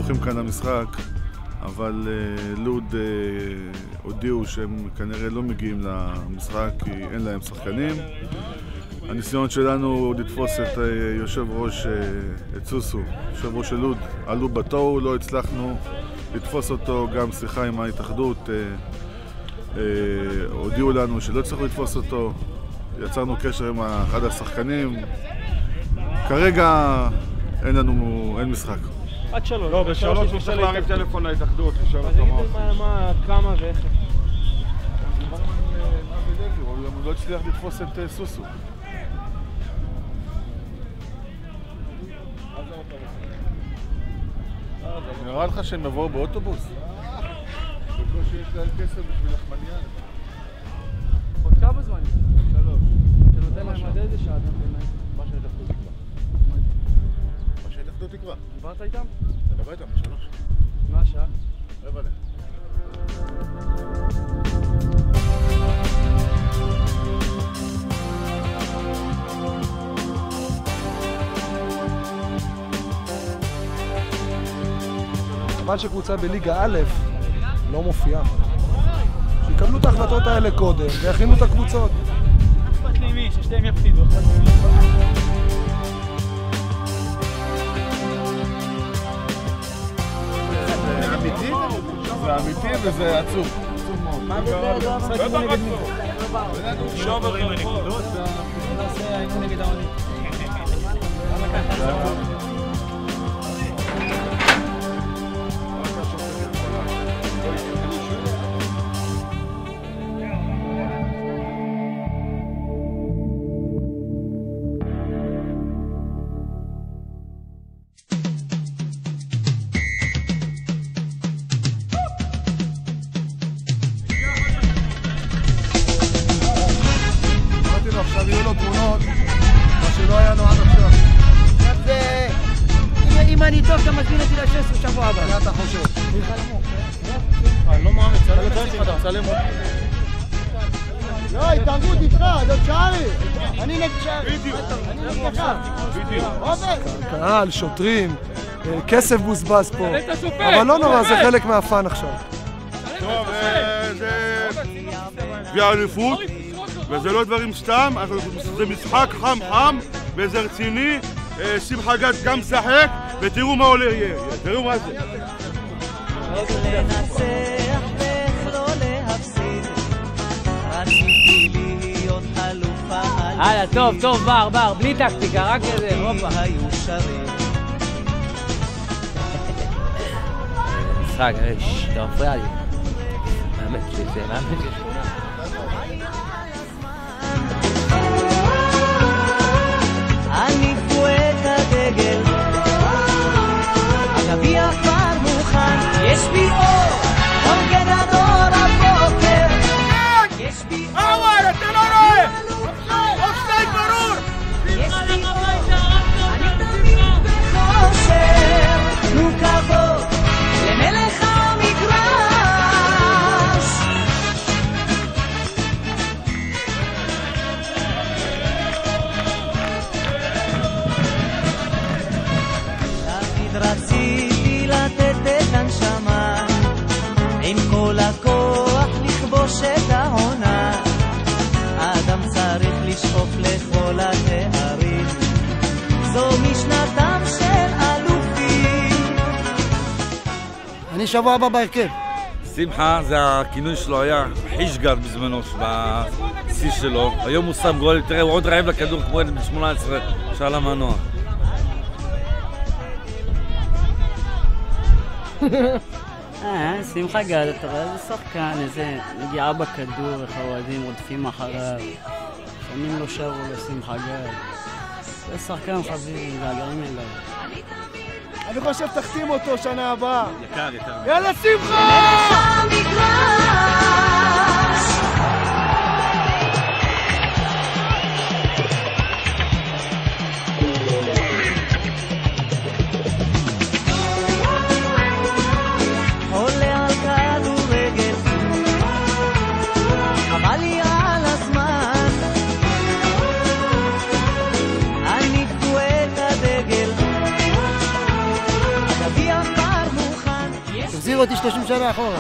ערוכים כאן למשחק, אבל לוד הודיעו שהם כנראה לא מגיעים למשחק כי אין להם שחקנים. הניסיון שלנו הוא לתפוס את יושב ראש, את סוסו, יושב ראש של לוד, עלו בתוהו, לא הצלחנו לתפוס אותו, גם שיחה עם ההתאחדות, הודיעו לנו שלא הצלחנו לתפוס אותו, יצרנו קשר עם אחד השחקנים, כרגע אין משחק. עד 3. לא, ב3 הוא צריך להרים טלפון להתאחדות, לשאול אותו מה, כמה ואיך. הוא לא הצליח לתפוס את סוסו. נראה לך שהם יבואו באוטובוס? בקושי יש להם כסף בשביל לחמניה. עוד כמה זמן? 3. אתה נותן להם עד איזה שעה אתה בעיניי? מה שההתאחדות תקבע. מה שההתאחדות תקבע. דיברת איתם? אתה דבר איתם ב3. מה השעה? 4. כיוון שקבוצה בליגה א' לא מופיעה. שיקבלו את ההחלטות האלה קודם ויכינו את הקבוצות. אכפת לי מי, ששתיהם יפסידו. זה אמיתי? זה אמיתי וזה עצוב. מה זה? משחק נגד מי? שוברים הנקודות. נעשה אימון נגד העונית. עכשיו יהיו לו תמונות, מה שלא היה לו עד עכשיו. אם אני טוב, אתה מזמין אותי ל-16 שבוע הבא. מה אתה חושב? אני לא מאמין, צלם אותי. לא, התערבות איתך, זאת שערי. אני נגד שערי. אני נגדך. קהל, שוטרים, כסף בוזבז פה. אבל לא נורא, זה חלק מהפן עכשיו. טוב, זה גביע אליפות, וזה לא דברים סתם, זה משחק חם וזה רציני, שמחה גד גם משחק, ותראו מה עולה יהיה, תראו מה זה. לנצח ואיך לא להפסיד, רציתי להיות אלופה על הלאה, טוב, בר, בלי טקטיקה, רק כזה, הופה. היו שרים. משחק, אתה מפריע לי. מאמן שזה, מאמן שיש. הניפו את הדגל, הגביע כבר מוכן, יש בי אור, אור גדול הבוקר, יש בי אור, אתה לא רואה! אופסייד ברור! יש בי אור, אני תמיד בחושר, תנו כבוד למלך המגרש. רציתי לתת את הנשמה עם כל הכוח לכבוש את העונה, אדם צריך לשאוף לכל התארים, זו משנתם של אלופים. אני שבוע הבא בהרכב. שמחה, זה הכינוי שלו, היה חישגר בזמנו, בשיא שלו. היום הוא שם גול, תראה, הוא עוד רעב לכדור כמו ילד בן 18, שאל המנוע. שמחה גד, אתה רואה איזה שחקן, איזה נגיעה בכדור, איך האוהדים רודפים אחריו, שמים לו שרו לשמחה גד. זה שחקן חביב, געגעים אליו. אני חושב תחתים אותו שנה הבאה. יקר. יאללה שמחה! הניפו את הדגל, הגביע כבר אותי 30 שנה אחורה.